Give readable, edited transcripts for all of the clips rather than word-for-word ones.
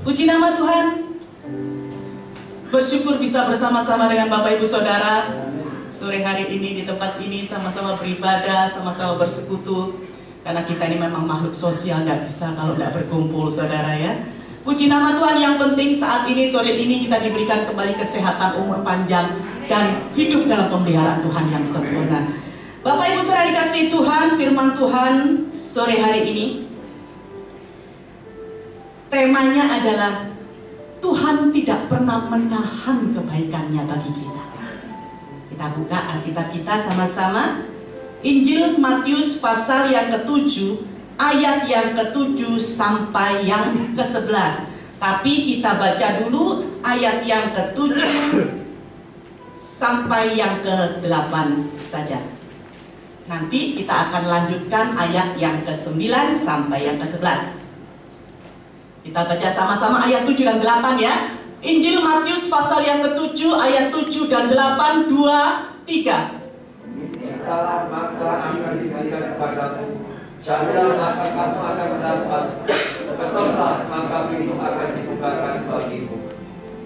Puji nama Tuhan. Bersyukur bisa bersama-sama dengan Bapak Ibu Saudara sore hari ini di tempat ini, sama-sama beribadah, sama-sama bersekutu. Karena kita ini memang makhluk sosial, nggak bisa kalau nggak berkumpul, saudara ya. Puji nama Tuhan. Yang penting saat ini, sore ini kita diberikan kembali kesehatan, umur panjang, dan hidup dalam pemeliharaan Tuhan yang sempurna. Bapak Ibu Saudara dikasihi Tuhan, firman Tuhan sore hari ini temanya adalah Tuhan tidak pernah menahan kebaikannya bagi kita. Kita buka Alkitab kita sama-sama. Injil Matius pasal yang ke-7 ayat yang ke-7 sampai yang ke-11. Tapi kita baca dulu ayat yang ke-7 sampai yang ke-8 saja. Nanti kita akan lanjutkan ayat yang ke-9 sampai yang ke-11. Kita baca sama-sama ayat 7 dan 8 ya. Injil Matius pasal yang ke-7 ayat 7 dan 8, 2, 3. Mintalah maka akan diberikan kepadamu, carilah maka kamu akan mendapat, ketoklah maka pintu akan dibukakan bagimu.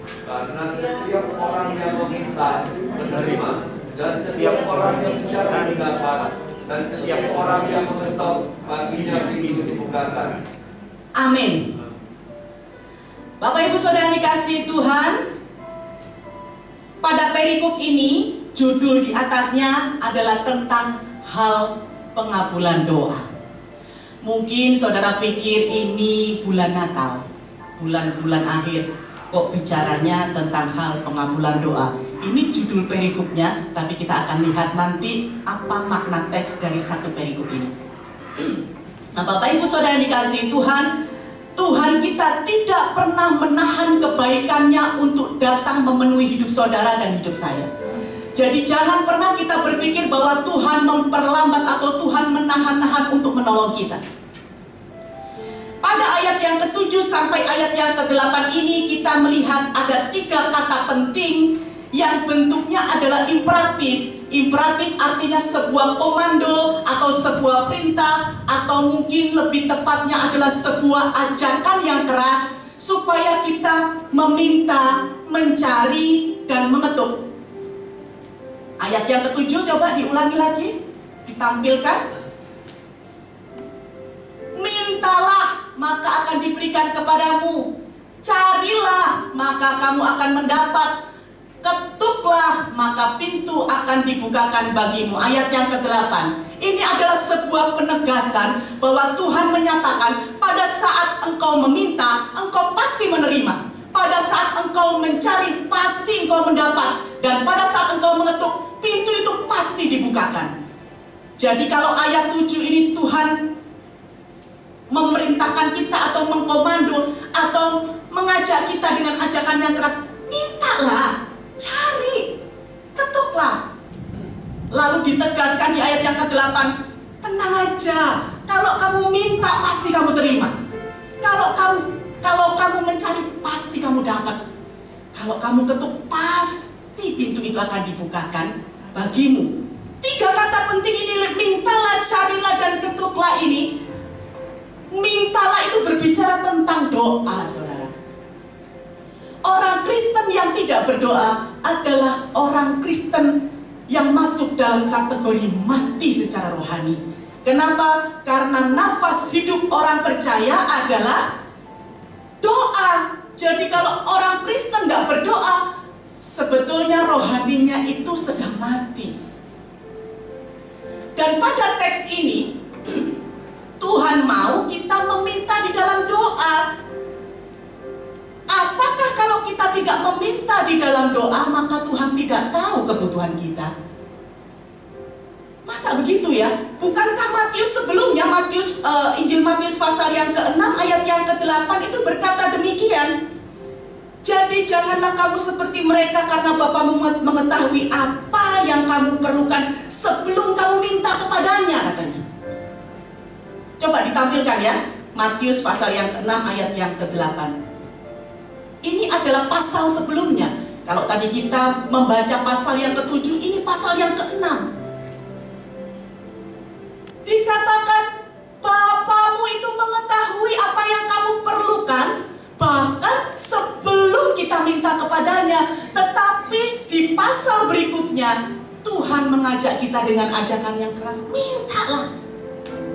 Karena setiap orang yang meminta menerima, dan setiap orang yang mencari mendapat, dan setiap orang yang mengetok baginya pintu dibukakan. Amin. Bapak Ibu Saudara dikasihi Tuhan, pada perikop ini judul di atasnya adalah tentang hal pengabulan doa. Mungkin saudara pikir ini bulan Natal, bulan-bulan akhir, kok bicaranya tentang hal pengabulan doa. Ini judul perikopnya, tapi kita akan lihat nanti apa makna teks dari satu perikop ini. Nah, Bapak Ibu Saudara dikasihi Tuhan, Tuhan kita tidak pernah menahan kebaikannya untuk datang memenuhi hidup saudara dan hidup saya. Jadi jangan pernah kita berpikir bahwa Tuhan memperlambat atau Tuhan menahan-nahan untuk menolong kita. Pada ayat yang ke-7 sampai ayat yang ke-8 ini kita melihat ada 3 kata penting yang bentuknya adalah imperatif. Imperatif artinya sebuah komando atau sebuah perintah, atau mungkin lebih tepatnya adalah sebuah ajakan yang keras supaya kita meminta, mencari, dan mengetuk. Ayat yang ke-7 coba diulangi lagi, ditampilkan. Mintalah maka akan diberikan kepadamu, carilah maka kamu akan mendapat, ketuklah maka pintu akan dibukakan bagimu. Ayat yang ke-8 ini adalah sebuah penegasan bahwa Tuhan menyatakan pada saat engkau meminta, engkau pasti menerima. Pada saat engkau mencari, pasti engkau mendapat. Dan pada saat engkau mengetuk, pintu itu pasti dibukakan. Jadi kalau ayat 7 ini Tuhan memerintahkan kita atau mengkomando atau mengajak kita dengan ajakan yang keras, mintalah, cari, ketuklah. Lalu ditegaskan di ayat yang ke-8, tenang aja, kalau kamu minta pasti kamu terima. Kalau kamu mencari pasti kamu dapat. Kalau kamu ketuk pasti pintu itu akan dibukakan bagimu. 3 kata penting ini, mintalah, carilah, dan ketuklah ini. Mintalah itu berbicara tentang doa, saudara. Orang Kristen yang tidak berdoa adalah orang Kristen yang masuk dalam kategori mati secara rohani. Kenapa? Karena nafas hidup orang percaya adalah doa. Jadi kalau orang Kristen nggak berdoa, sebetulnya rohaninya itu sedang mati. Dan pada teks ini Tuhan mau kita meminta di dalam doa. Apakah kalau kita tidak meminta di dalam doa, maka Tuhan tidak tahu kebutuhan kita? Masa begitu ya? Bukankah Matius sebelumnya, Injil Matius pasal yang ke-6 ayat yang ke-8 itu berkata demikian. Jadi janganlah kamu seperti mereka, karena Bapamu mengetahui apa yang kamu perlukan sebelum kamu minta kepadanya, katanya. Coba ditampilkan ya, Matius pasal yang ke-6 ayat yang ke-8. Ini adalah pasal sebelumnya. Kalau tadi kita membaca pasal yang ke-7, ini pasal yang ke-6. Dikatakan Bapamu itu mengetahui apa yang kamu perlukan, bahkan berikutnya, Tuhan mengajak kita dengan ajakan yang keras. Mintalah,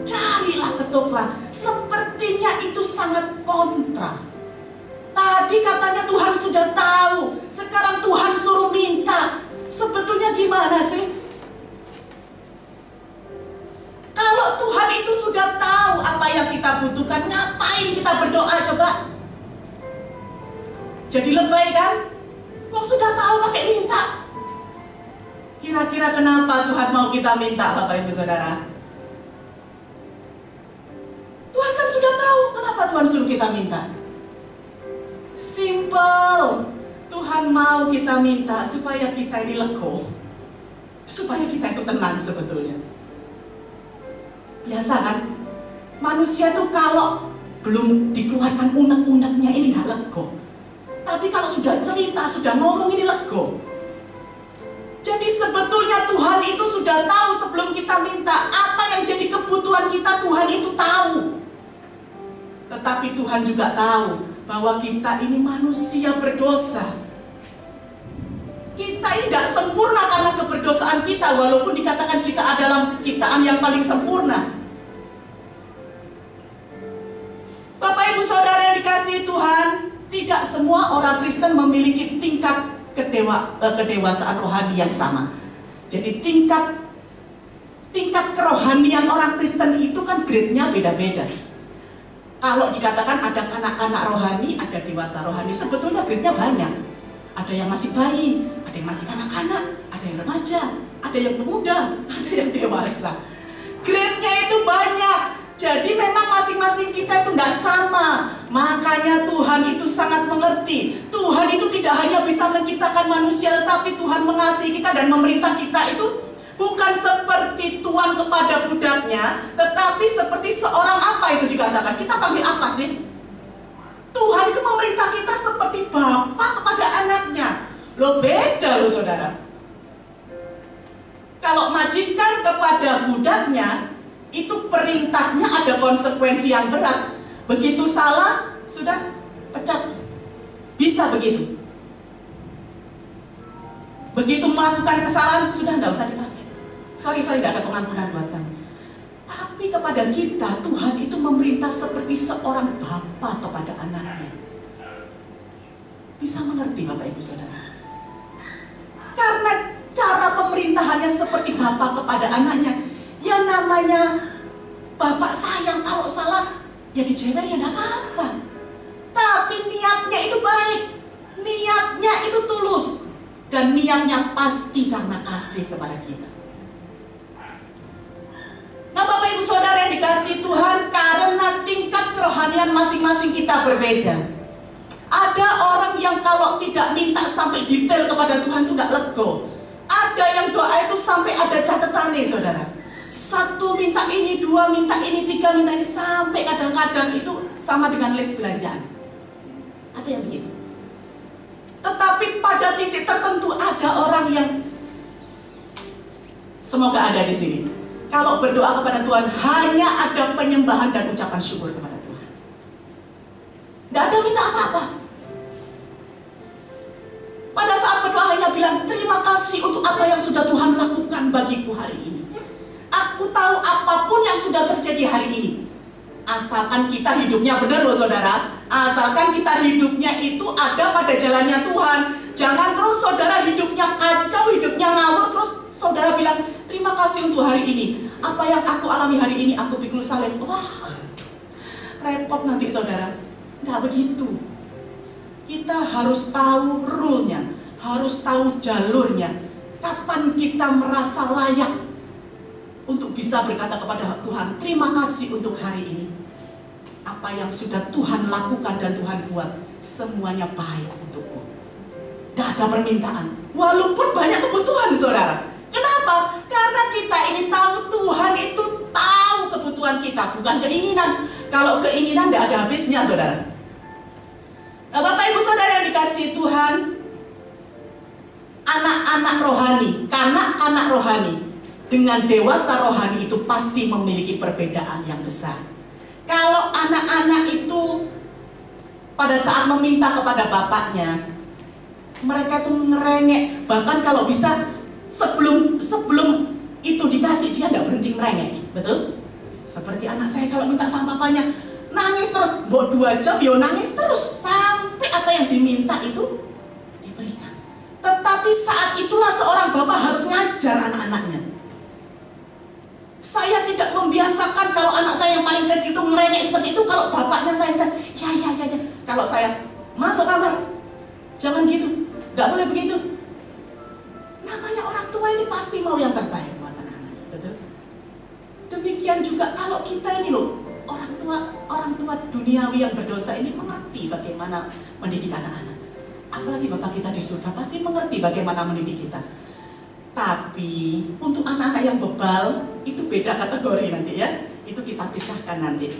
carilah, ketoklah. Sepertinya itu sangat kontra. Tadi katanya Tuhan sudah tahu, sekarang Tuhan suruh minta. Sebetulnya gimana sih? Kalau Tuhan itu sudah tahu apa yang kita butuhkan, ngapain kita berdoa coba? Jadi lebay kan? Kok sudah tahu pakai minta? Kira-kira kenapa Tuhan mau kita minta, Bapak Ibu Saudara? Tuhan kan sudah tahu, kenapa Tuhan suruh kita minta? Simple. Tuhan mau kita minta supaya kita ini lego, supaya kita itu tenang sebetulnya. Biasa kan? Manusia tuh kalau belum dikeluarkan unek-uneknya ini nggak lego. Tapi kalau sudah cerita, sudah ngomong ini lego. Jadi sebetulnya Tuhan itu sudah tahu sebelum kita minta. Apa yang jadi kebutuhan kita, Tuhan itu tahu. Tetapi Tuhan juga tahu bahwa kita ini manusia berdosa. Kita ini tidak sempurna karena keberdosaan kita, walaupun dikatakan kita adalah ciptaan yang paling sempurna. Bapak Ibu Saudara yang dikasihi Tuhan, tidak semua orang Kristen memiliki tingkat kedewasaan rohani yang sama. Jadi tingkat kerohanian orang Kristen itu kan grade-nya beda-beda. Kalau dikatakan ada kanak-kanak rohani, ada dewasa rohani, sebetulnya grade-nya banyak. Ada yang masih bayi, ada yang masih kanak-kanak, ada yang remaja, ada yang pemuda, ada yang dewasa. Grade-nya itu banyak. Jadi memang masing-masing kita itu tidak sama. Makanya Tuhan itu sangat mengerti. Tuhan itu tidak hanya bisa menciptakan manusia, tetapi Tuhan mengasihi kita dan memerintah kita itu bukan seperti tuan kepada budaknya, tetapi seperti seorang apa itu dikatakan. Kita panggil apa sih? Tuhan itu memerintah kita seperti bapak kepada anaknya. Loh, beda loh saudara. Kalau majikan kepada budaknya, itu perintahnya ada konsekuensi yang berat. Begitu salah, sudah pecat. Bisa begitu. Begitu melakukan kesalahan, sudah tidak usah dipakai. Sorry, tidak ada pengampunan buat kamu. Tapi kepada kita, Tuhan itu memerintah seperti seorang bapa kepada anaknya. Bisa mengerti Bapak Ibu Saudara? Karena cara pemerintahannya seperti bapa kepada anaknya. Ya namanya bapak sayang, kalau salah ya dijewer ya tidak apa-apa. Tapi niatnya itu baik, niatnya itu tulus, dan niatnya pasti karena kasih kepada kita. Nah Bapak Ibu Saudara yang dikasihi Tuhan, karena tingkat kerohanian masing-masing kita berbeda. Ada orang yang kalau tidak minta sampai detail kepada Tuhan itu tidak lego. Ada yang doa itu sampai ada catatannya saudara. Satu minta ini, dua minta ini, tiga minta ini, sampai kadang-kadang itu sama dengan list belanjaan. Ada yang begitu. Tetapi pada titik tertentu ada orang yang, semoga ada di sini, kalau berdoa kepada Tuhan hanya ada penyembahan dan ucapan syukur kepada Tuhan. Tidak ada minta apa-apa. Pada saat berdoa hanya bilang terima kasih untuk apa yang sudah Tuhan lakukan bagiku hari ini. Aku tahu apapun yang sudah terjadi hari ini. Asalkan kita hidupnya benar loh saudara. Asalkan kita hidupnya itu ada pada jalannya Tuhan. Jangan terus saudara hidupnya kacau, hidupnya ngawur, terus saudara bilang terima kasih untuk hari ini. Apa yang aku alami hari ini aku pikul saleh. Wah, repot nanti saudara. Nggak begitu. Kita harus tahu rule-nya, harus tahu jalurnya. Kapan kita merasa layak untuk bisa berkata kepada Tuhan, terima kasih untuk hari ini. Apa yang sudah Tuhan lakukan dan Tuhan buat, semuanya baik untukku. Tidak ada permintaan, walaupun banyak kebutuhan saudara. Kenapa? Karena kita ini tahu Tuhan itu tahu kebutuhan kita, bukan keinginan. Kalau keinginan tidak ada habisnya saudara. Nah Bapak Ibu Saudara yang dikasihi Tuhan, anak-anak rohani, kanak-kanak rohani dengan dewasa rohani itu pasti memiliki perbedaan yang besar. Kalau anak-anak itu pada saat meminta kepada bapaknya, mereka tuh ngerengek, bahkan kalau bisa Sebelum itu dikasih, dia tidak berhenti merengek, betul? Seperti anak saya kalau minta sama papanya, nangis terus, 2 jam ya nangis terus sampai apa yang diminta itu diberikan. Tetapi saat itulah seorang bapak harus ngajar anak-anaknya. Saya tidak membiasakan kalau anak saya yang paling kecil itu ngerengek seperti itu. Kalau bapaknya saya, ya. Kalau saya masuk kamar, jangan gitu, tidak boleh begitu. Namanya orang tua ini pasti mau yang terbaik buat anak-anaknya, betul? Demikian juga kalau kita ini loh, orang tua duniawi yang berdosa ini mengerti bagaimana mendidik anak-anak. Apalagi Bapak kita di surga pasti mengerti bagaimana mendidik kita. Tapi untuk anak-anak yang bebal itu beda kategori nanti ya. Itu kita pisahkan nanti.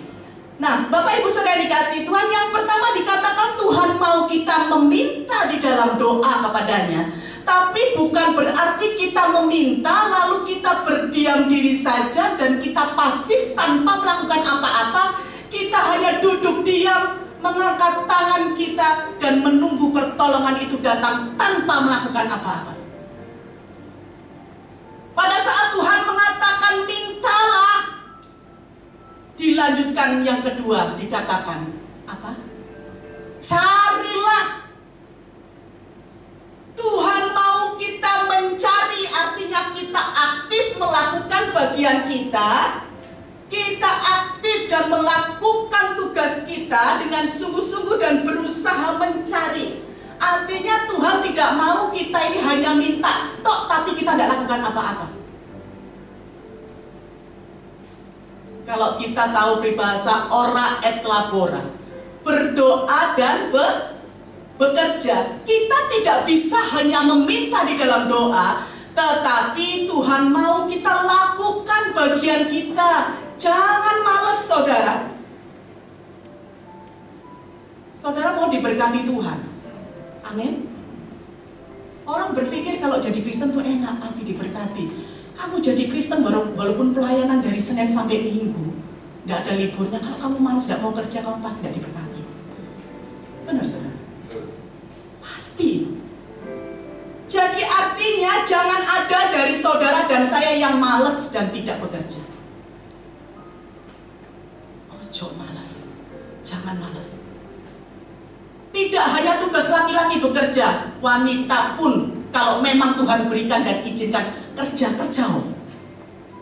Nah, Bapak Ibu Saudara dikasih Tuhan, yang pertama dikatakan Tuhan mau kita meminta di dalam doa kepadanya. Tapi bukan berarti kita meminta lalu kita berdiam diri saja dan kita pasif tanpa melakukan apa-apa. Kita hanya duduk diam, mengangkat tangan kita dan menunggu pertolongan itu datang tanpa melakukan apa-apa. Pada saat Tuhan mengatakan mintalah, dilanjutkan yang kedua dikatakan apa? Carilah. Tuhan mau kita mencari, artinya kita aktif melakukan bagian kita. Kita aktif dan melakukan tugas kita dengan sungguh-sungguh dan berusaha mencari. Artinya Tuhan tidak mau kita ini hanya minta tok, tapi kita tidak lakukan apa-apa. Kalau kita tahu peribahasa ora et labora, berdoa dan bekerja, kita tidak bisa hanya meminta di dalam doa, tetapi Tuhan mau kita lakukan bagian kita. Jangan males, saudara. Saudara mau diberkati Tuhan, amin. Orang berpikir kalau jadi Kristen tuh enak, pasti diberkati. Kamu jadi Kristen walaupun pelayanan dari Senin sampai Minggu, tidak ada liburnya. Kalau kamu malas tidak mau kerja, kamu pasti tidak diberkati. Benar, saudara? Pasti. Jadi artinya jangan ada dari saudara dan saya yang malas dan tidak bekerja. Ojo malas, jangan malas. Tidak hanya tugas laki-laki bekerja, wanita pun kalau memang Tuhan berikan dan izinkan kerja.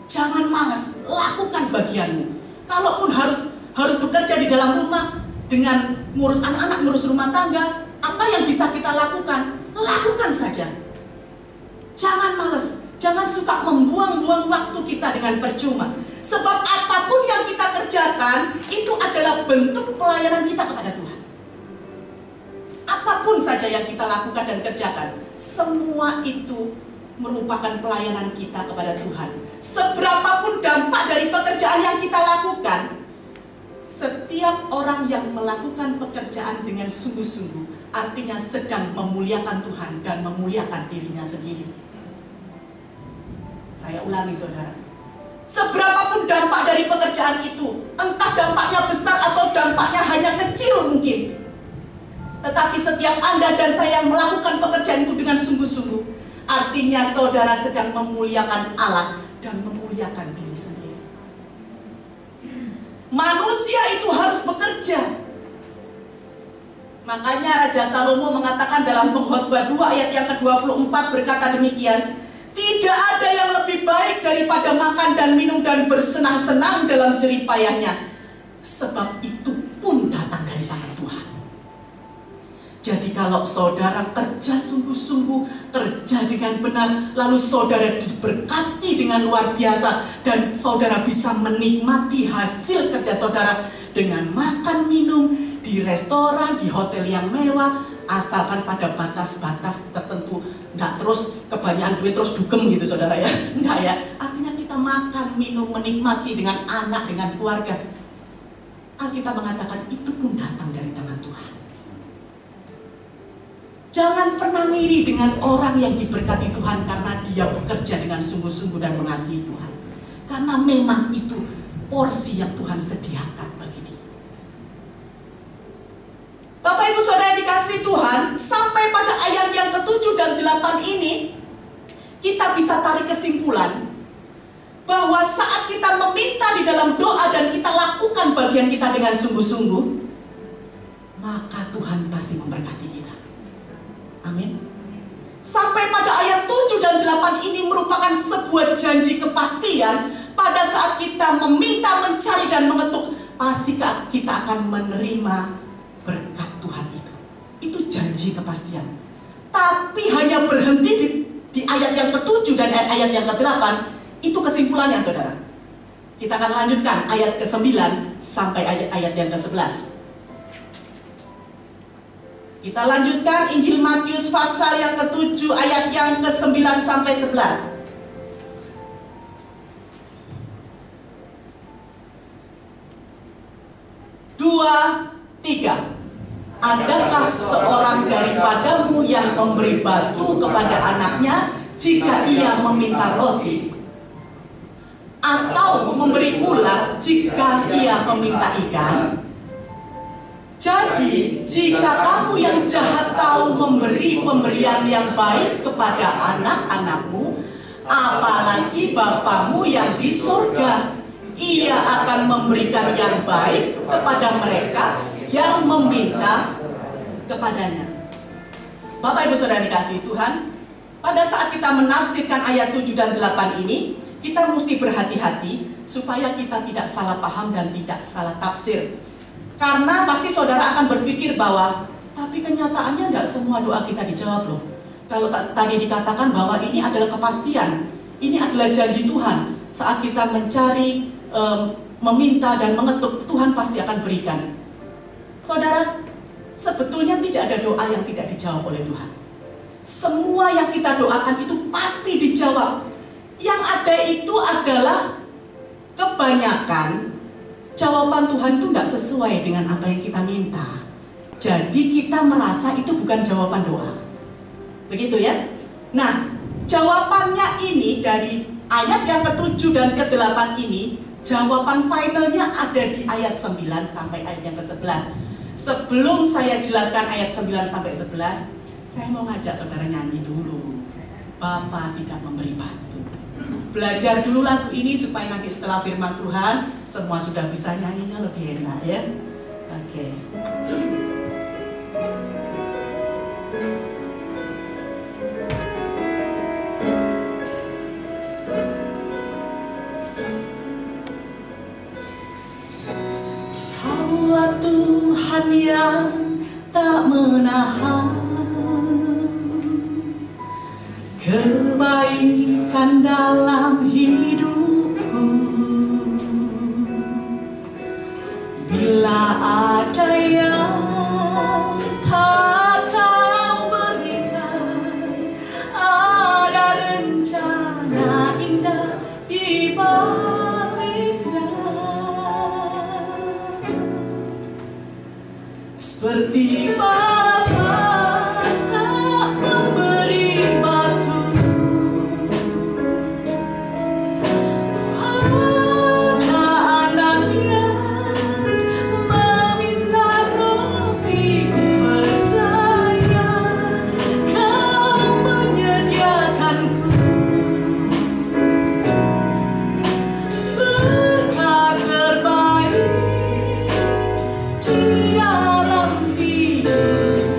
Jangan malas, lakukan bagianmu. Kalaupun harus bekerja di dalam rumah dengan ngurus anak-anak, ngurus rumah tangga, apa yang bisa kita lakukan? Lakukan saja. Jangan malas, jangan suka membuang-buang waktu kita dengan percuma. Sebab apapun yang kita kerjakan itu adalah bentuk pelayanan kita kepada Tuhan. Apapun saja yang kita lakukan dan kerjakan, semua itu merupakan pelayanan kita kepada Tuhan. Seberapapun dampak dari pekerjaan yang kita lakukan, setiap orang yang melakukan pekerjaan dengan sungguh-sungguh artinya sedang memuliakan Tuhan dan memuliakan dirinya sendiri. Saya ulangi, saudara. Seberapapun dampak dari pekerjaan itu, entah dampaknya besar atau dampaknya hanya kecil mungkin, tetapi setiap Anda dan saya yang melakukan pekerjaan itu dengan sungguh-sungguh, artinya saudara sedang memuliakan Allah dan memuliakan diri sendiri. Manusia itu harus bekerja. Makanya Raja Salomo mengatakan dalam Pengkhotbah 2 ayat yang ke-24 berkata demikian, tidak ada yang lebih baik daripada makan dan minum dan bersenang-senang dalam jerih payahnya, sebab itu pun datang dari tangan Tuhan. Jadi kalau saudara kerja sungguh-sungguh, kerja dengan benar, lalu saudara diberkati dengan luar biasa, dan saudara bisa menikmati hasil kerja saudara dengan makan minum di restoran, di hotel yang mewah, asalkan pada batas-batas tertentu. Nggak terus kebanyakan duit terus dugem gitu, saudara ya. Enggak ya. Artinya kita makan, minum, menikmati dengan anak, dengan keluarga. Alkitab mengatakan itu pun datang dari tangan Tuhan. Jangan pernah ngiri dengan orang yang diberkati Tuhan karena dia bekerja dengan sungguh-sungguh dan mengasihi Tuhan. Karena memang itu porsi yang Tuhan sediakan bagi dia. Bapak Ibu Saudara dikasih Tuhan, sampai pada ayat yang ke-7 dan 8 ini, kita bisa tarik kesimpulan bahwa saat kita meminta di dalam doa dan kita lakukan bagian kita dengan sungguh-sungguh, maka Tuhan pasti memberkati kita. Amin. Sampai pada ayat 7 dan 8 ini merupakan sebuah janji kepastian. Pada saat kita meminta, mencari dan mengetuk, pasti kita akan menerima berkat Tuhan itu. Itu janji kepastian. Tapi hanya berhenti di ayat yang ke-7 dan ayat yang ke-8. Itu kesimpulannya, saudara. Kita akan lanjutkan ayat ke-9 sampai ayat yang ke-11. Kita lanjutkan Injil Matius pasal yang ke-7 ayat yang ke-9 sampai 11. 2, 3. Adakah seorang daripadamu yang memberi batu kepada anaknya jika ia meminta roti? Atau memberi ular jika ia meminta ikan? Jadi, jika kamu yang jahat tahu memberi pemberian yang baik kepada anak-anakmu, apalagi Bapamu yang di surga, Ia akan memberikan yang baik kepada mereka yang meminta kepadanya. Bapak Ibu Saudara dikasihi Tuhan, pada saat kita menafsirkan ayat 7 dan 8 ini, kita mesti berhati-hati supaya kita tidak salah paham dan tidak salah tafsir. Karena pasti saudara akan berpikir bahwa, tapi kenyataannya tidak semua doa kita dijawab loh. Kalau tadi dikatakan bahwa ini adalah kepastian, ini adalah janji Tuhan. Saat kita mencari, meminta dan mengetuk, Tuhan pasti akan berikan. Saudara, sebetulnya tidak ada doa yang tidak dijawab oleh Tuhan. Semua yang kita doakan itu pasti dijawab. Yang ada itu adalah kebanyakan jawaban Tuhan itu tidak sesuai dengan apa yang kita minta. Jadi kita merasa itu bukan jawaban doa. Begitu ya. Nah, jawabannya ini dari ayat yang ke-7 dan ke-8 ini, jawaban finalnya ada di ayat 9 sampai ayat yang ke-11. Sebelum saya jelaskan ayat 9 sampai 11, saya mau ngajak saudara nyanyi dulu. Bapa tidak memberi batu. Belajar dulu lagu ini supaya nanti setelah firman Tuhan semua sudah bisa nyanyinya lebih enak ya. Oke. Haulah Tuhan yang tak menahan kebaikan dalam hidupku. Bila ada yang tak kau berikan, ada rencana indah di baliknya. Seperti Bapa memberi batu pada anaknya, meminta roti, percaya Kau menyediakanku berkat terbaik di dalam hidup.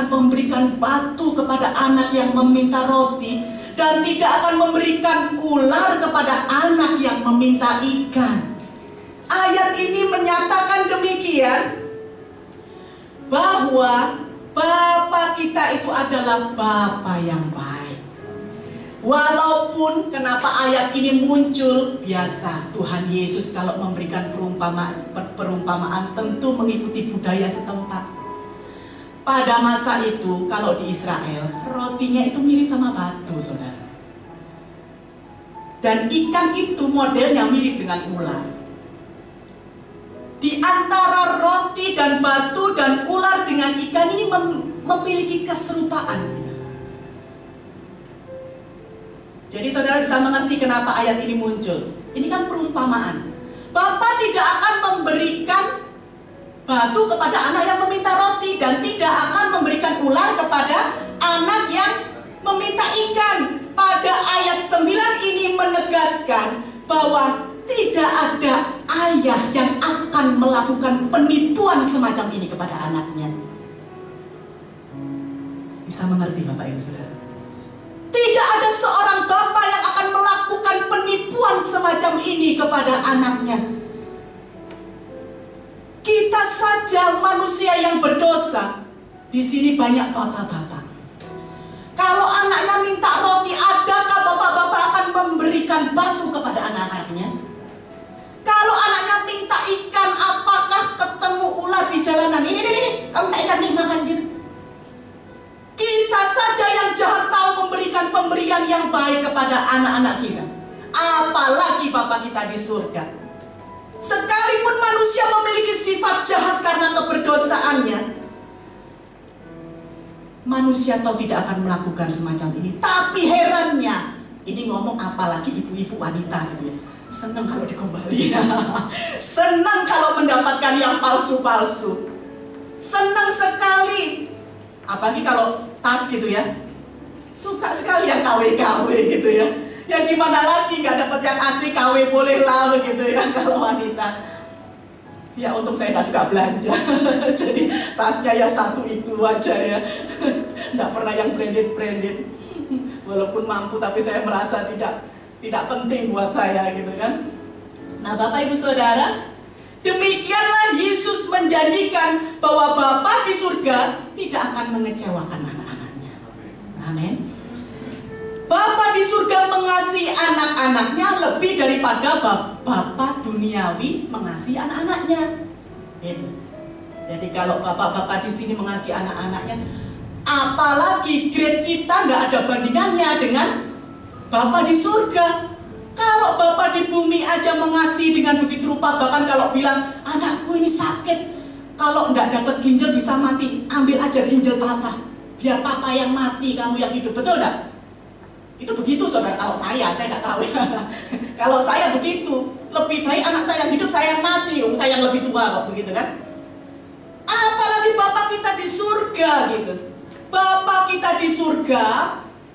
akan memberikan batu kepada anak yang meminta roti, dan tidak akan memberikan ular kepada anak yang meminta ikan. Ayat ini menyatakan demikian, bahwa Bapa kita itu adalah Bapa yang baik. Walaupun kenapa ayat ini muncul, biasa Tuhan Yesus kalau memberikan perumpamaan tentu mengikuti budaya setempat. Pada masa itu kalau di Israel, rotinya itu mirip sama batu, saudara. Dan ikan itu modelnya mirip dengan ular. Di antara roti dan batu dan ular dengan ikan ini memiliki keserupaan. Jadi saudara bisa mengerti kenapa ayat ini muncul. Ini kan perumpamaan. Bapa tidak akan memberikan batu kepada anak yang meminta roti, dan tidak akan memberikan ular kepada anak yang meminta ikan. Pada ayat 9 ini menegaskan bahwa tidak ada ayah yang akan melakukan penipuan semacam ini kepada anaknya. Bisa mengerti Bapak Ibu Saudara? Tidak ada seorang bapa yang akan melakukan penipuan semacam ini kepada anaknya. Kita saja manusia yang berdosa. Di sini banyak bapak-bapak. Kalau anaknya minta roti, adakah bapak-bapak akan memberikan batu kepada anak-anaknya? Kalau anaknya minta ikan, apakah ketemu ular di jalanan? Ini, kamu minta ikan nih, makan gitu. Kita saja yang jahat tahu memberikan pemberian yang baik kepada anak-anak kita. Apalagi Bapa kita di surga. Sekalipun manusia memiliki sifat jahat karena keberdosaannya, manusia tahu tidak akan melakukan semacam ini. Tapi herannya, ini ngomong apalagi ibu-ibu wanita gitu ya, senang kalau dikembali, senang kalau mendapatkan yang palsu-palsu, senang sekali. Apalagi kalau tas gitu ya, suka sekali yang KW-KW gitu ya. Ya gimana lagi, gak dapat yang asli, KW boleh lah begitu ya kalau wanita. Ya untung saya gak suka belanja. Jadi tasnya ya satu itu aja ya. Gak pernah yang branded. Walaupun mampu tapi saya merasa tidak penting buat saya gitu kan. Nah Bapak Ibu Saudara, demikianlah Yesus menjanjikan bahwa Bapa di surga tidak akan mengecewakan anak-anaknya. Amin. Bapa di surga mengasihi anak-anaknya lebih daripada Bapa duniawi mengasihi anak-anaknya. Gitu. Jadi kalau bapak-bapak di sini mengasihi anak-anaknya, apalagi grade kita nggak ada bandingannya dengan Bapa di surga. Kalau Bapa di bumi aja mengasihi dengan begitu rupa, bahkan kalau bilang anakku ini sakit, kalau nggak dapat ginjal bisa mati, ambil aja ginjal Papa, biar Papa yang mati, kamu yang hidup, betul nggak? Itu begitu saudara, kalau saya nggak tahu ya. Kalau saya begitu, lebih baik anak saya yang hidup, saya yang mati, saya yang lebih tua kok, begitu kan? Apalagi Bapa kita di surga gitu. Bapa kita di surga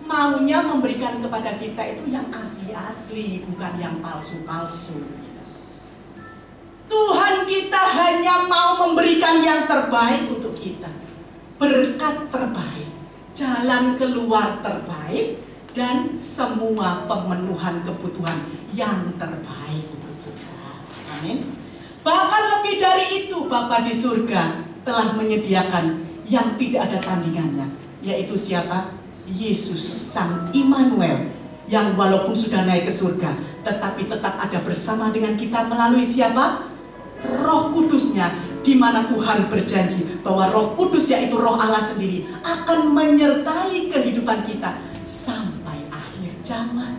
maunya memberikan kepada kita itu yang asli-asli, bukan yang palsu-palsu. Tuhan kita hanya mau memberikan yang terbaik untuk kita, berkat terbaik, jalan keluar terbaik, dan semua pemenuhan kebutuhan yang terbaik untuk kita. Amin. Bahkan lebih dari itu, Bapa di surga telah menyediakan yang tidak ada tandingannya, yaitu siapa? Yesus Sang Immanuel, yang walaupun sudah naik ke surga, tetapi tetap ada bersama dengan kita melalui siapa? Roh Kudusnya, di mana Tuhan berjanji bahwa Roh Kudus, yaitu Roh Allah sendiri, akan menyertai kehidupan kita sampai akhir zaman.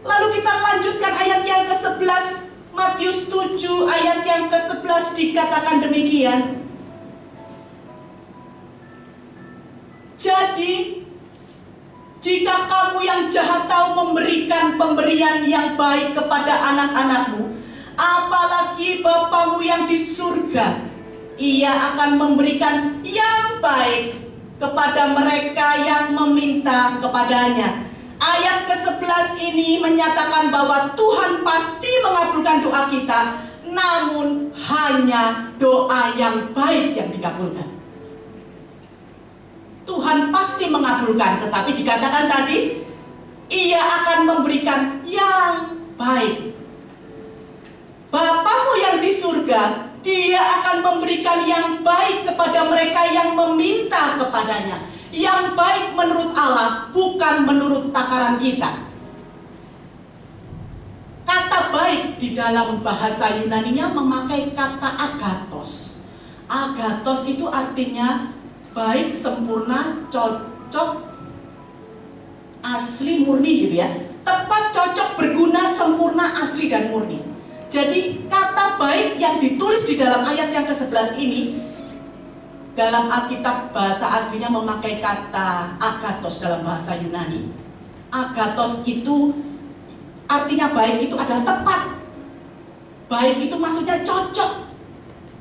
Lalu kita lanjutkan ayat yang ke-11, Matius 7 ayat yang ke-11 dikatakan demikian. Jadi, jika kamu yang jahat tahu memberikan pemberian yang baik kepada anak-anakmu, apalagi Bapamu yang di surga, Ia akan memberikan yang baik kepada mereka yang meminta kepadanya. Ayat ke-11 ini menyatakan bahwa Tuhan pasti mengabulkan doa kita, namun hanya doa yang baik yang dikabulkan. Tuhan pasti mengabulkan. Tetapi dikatakan tadi, Ia akan memberikan yang baik. Bapamu yang di surga, Dia akan memberikan yang baik kepada mereka yang meminta kepadanya. Yang baik menurut Allah, bukan menurut takaran kita. Kata baik di dalam bahasa Yunaninya memakai kata agathos. Agathos itu artinya baik, sempurna, cocok, asli, murni gitu ya. Tepat, cocok, berguna, sempurna, asli, dan murni. Jadi kata baik yang ditulis di dalam ayat yang ke-11 ini, dalam Alkitab bahasa aslinya memakai kata agathos dalam bahasa Yunani. Agathos itu artinya baik itu adalah tepat. Baik itu maksudnya cocok,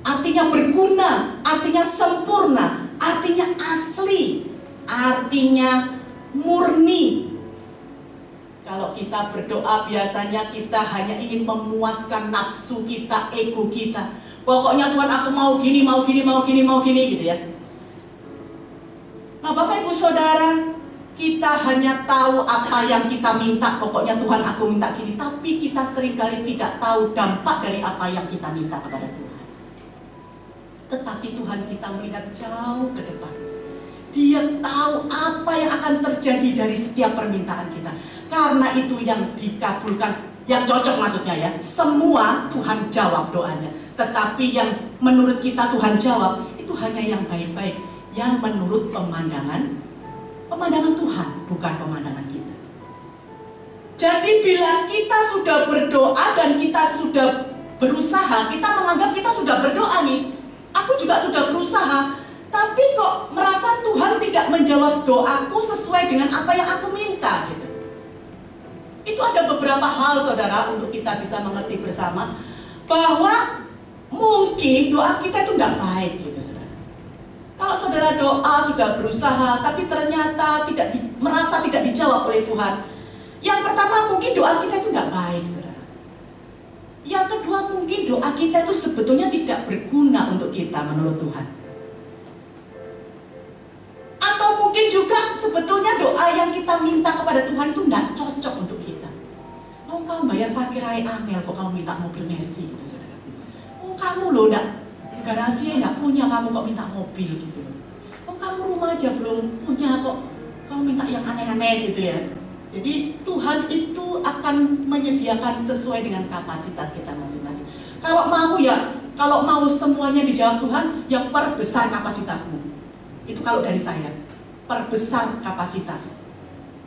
artinya berguna, artinya sempurna, artinya asli, artinya murni. Kalau kita berdoa biasanya kita hanya ingin memuaskan nafsu kita, ego kita. Pokoknya Tuhan aku mau gini, mau gini, mau gini, mau gini gitu ya. Nah Bapak Ibu Saudara, kita hanya tahu apa yang kita minta, pokoknya Tuhan aku minta gini. Tapi kita seringkali tidak tahu dampak dari apa yang kita minta kepada Tuhan. Tetapi Tuhan kita melihat jauh ke depan. Dia tahu apa yang akan terjadi dari setiap permintaan kita. Karena itu yang dikabulkan, yang cocok maksudnya ya. Semua Tuhan jawab doanya. Tetapi yang menurut kita Tuhan jawab, itu hanya yang baik-baik. Yang menurut pemandangan Tuhan, bukan pemandangan kita. Jadi bila kita sudah berdoa dan kita sudah berusaha, kita menganggap kita sudah berdoa nih, aku juga sudah berusaha, tapi kok merasa Tuhan tidak menjawab doaku sesuai dengan apa yang aku minta gitu. Itu ada beberapa hal saudara untuk kita bisa mengerti bersama, bahwa mungkin doa kita itu tidak baik gitu saudara. Kalau saudara doa sudah berusaha tapi ternyata merasa tidak dijawab oleh Tuhan, yang pertama mungkin doa kita itu tidak baik saudara. Yang kedua mungkin doa kita itu sebetulnya tidak berguna untuk kita menurut Tuhan. Atau mungkin juga sebetulnya doa yang kita minta kepada Tuhan itu tidak cocok untuk kita. Oh kamu bayar parkir angel kok kamu minta mobil Mercy gitu saudara. Oh kamu loh garasi nggak punya, kamu kok minta mobil gitu. Oh kamu rumah aja belum punya kok kamu minta yang aneh-aneh gitu ya. Jadi Tuhan itu akan menyediakan sesuai dengan kapasitas kita masing-masing. Kalau mau semuanya dijawab Tuhan, ya perbesar kapasitasmu. Itu kalau dari saya, perbesar kapasitas.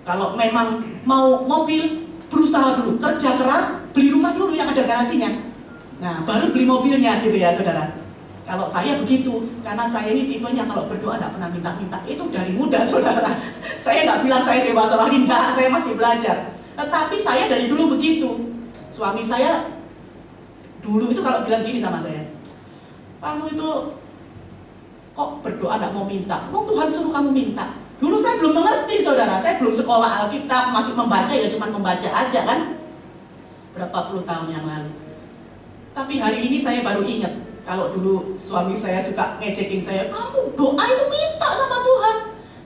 Kalau memang mau mobil, berusaha dulu, kerja keras, beli rumah dulu yang ada garasinya. Nah baru beli mobilnya gitu ya saudara. Kalau saya begitu, karena saya ini tipenya kalau berdoa tidak pernah minta-minta. Itu dari muda saudara. Saya tidak bilang saya dewasa lagi, enggak, saya masih belajar. Tetapi saya dari dulu begitu. Suami saya dulu itu kalau bilang gini sama saya, kamu itu kok berdoa tidak mau minta? Tuhan suruh kamu minta. Dulu saya belum mengerti saudara, saya belum sekolah Alkitab, masih membaca ya cuma membaca aja kan. Berapa puluh tahun yang lalu. Tapi hari ini saya baru ingat. Kalau dulu suami saya suka ngejekin saya, kamu doa itu minta sama Tuhan.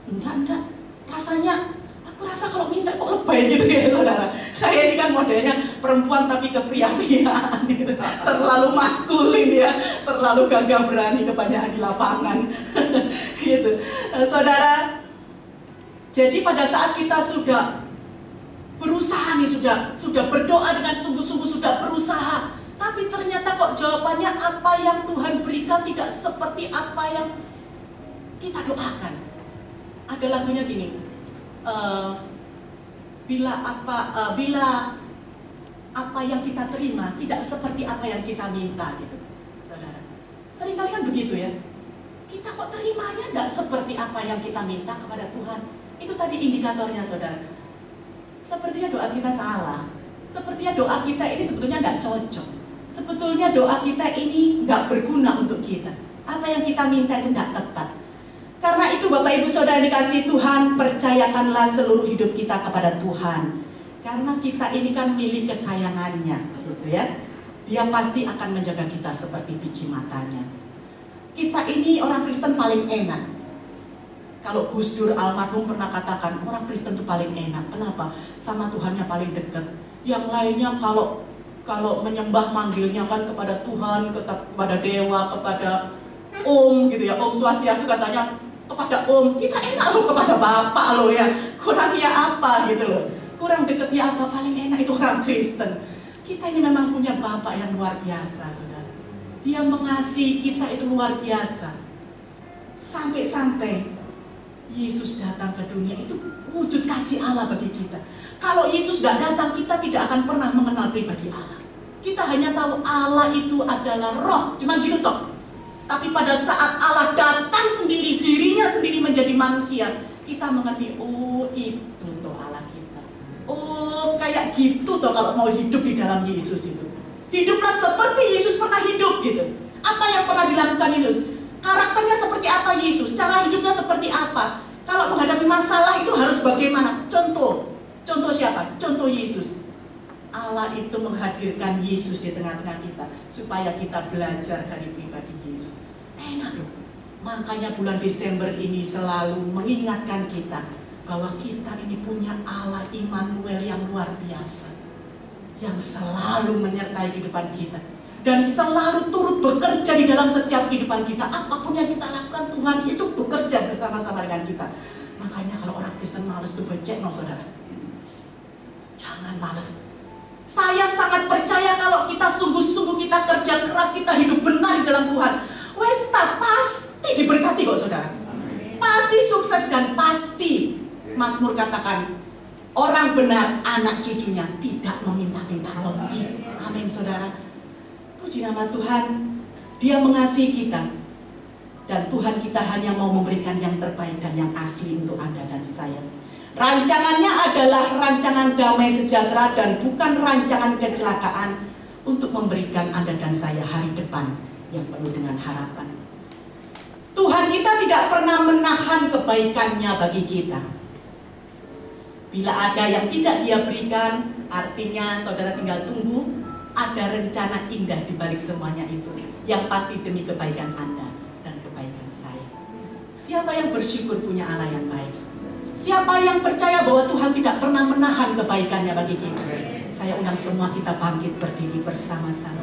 Enggak, rasanya, aku rasa kalau minta kok lebay gitu ya saudara. Saya ini kan modelnya perempuan tapi kepria-priaan gitu. Terlalu maskulin ya, terlalu gagah berani, kebanyakan di lapangan gitu. Saudara, jadi pada saat kita sudah berusaha nih, sudah berdoa dengan sungguh-sungguh, sudah berusaha, tapi ternyata kok jawabannya apa yang Tuhan berikan tidak seperti apa yang kita doakan. Ada lagunya gini, bila apa yang kita terima tidak seperti apa yang kita minta gitu, saudara. Seringkali kan begitu ya. Kita kok terimanya tidak seperti apa yang kita minta kepada Tuhan. Itu tadi indikatornya saudara. Sepertinya doa kita salah. Sepertinya doa kita ini sebetulnya tidak cocok. Sebetulnya doa kita ini nggak berguna untuk kita. Apa yang kita minta itu nggak tepat. Karena itu Bapak Ibu Saudara dikasih Tuhan, percayakanlah seluruh hidup kita kepada Tuhan. Karena kita ini kan milik kesayangannya, gitu ya. Dia pasti akan menjaga kita seperti biji matanya. Kita ini orang Kristen paling enak. Kalau Gus Dur almarhum pernah katakan, orang Kristen itu paling enak. Kenapa? Sama Tuhannya paling dekat. Yang lainnya kalau menyembah manggilnya kan kepada Tuhan, kepada dewa, kepada Om gitu ya. Om Swastiastu katanya kepada Om. Kita enak loh kepada Bapak loh ya. Kurangnya apa gitu loh. Kurang dekatnya apa? Paling enak itu orang Kristen. Kita ini memang punya Bapak yang luar biasa, saudara. Dia mengasihi kita itu luar biasa. Sampai-sampai Yesus datang ke dunia itu wujud kasih Allah bagi kita. Kalau Yesus gak datang, kita tidak akan pernah mengenal pribadi Allah. Kita hanya tahu Allah itu adalah roh, cuma gitu toh. Tapi pada saat Allah datang sendiri, dirinya sendiri menjadi manusia, kita mengerti, oh itu toh Allah kita. Oh kayak gitu toh kalau mau hidup di dalam Yesus itu. Hiduplah seperti Yesus pernah hidup gitu. Apa yang pernah dilakukan Yesus? Karakternya seperti apa Yesus? Cara hidupnya seperti apa? Kalau menghadapi masalah itu harus bagaimana? Contoh siapa? Contoh Yesus. Allah itu menghadirkan Yesus di tengah-tengah kita supaya kita belajar dari pribadi Yesus. Enak dong. Makanya bulan Desember ini selalu mengingatkan kita bahwa kita ini punya Allah Immanuel yang luar biasa, yang selalu menyertai kehidupan kita dan selalu turut bekerja di dalam setiap kehidupan kita. Apapun yang kita lakukan, Tuhan itu bekerja bersama-sama dengan kita. Makanya kalau orang Kristen malas tuh becek, no saudara. Jangan malas. Saya sangat percaya kalau kita sungguh-sungguh kita kerja keras, kita hidup benar di dalam Tuhan, wes pasti diberkati kok saudara. Pasti sukses dan pasti Mazmur katakan orang benar anak cucunya tidak meminta-minta roti. Amin saudara. Puji nama Tuhan, Dia mengasihi kita. Dan Tuhan kita hanya mau memberikan yang terbaik dan yang asli untuk Anda dan saya. Rancangannya adalah rancangan damai sejahtera dan bukan rancangan kecelakaan untuk memberikan Anda dan saya hari depan yang penuh dengan harapan. Tuhan kita tidak pernah menahan kebaikannya bagi kita. Bila ada yang tidak Dia berikan, artinya saudara tinggal tunggu. Ada rencana indah di balik semuanya itu, yang pasti demi kebaikan Anda dan kebaikan saya. Siapa yang bersyukur punya Allah yang baik? Siapa yang percaya bahwa Tuhan tidak pernah menahan kebaikannya bagi kita? Saya undang semua kita bangkit berdiri bersama-sama.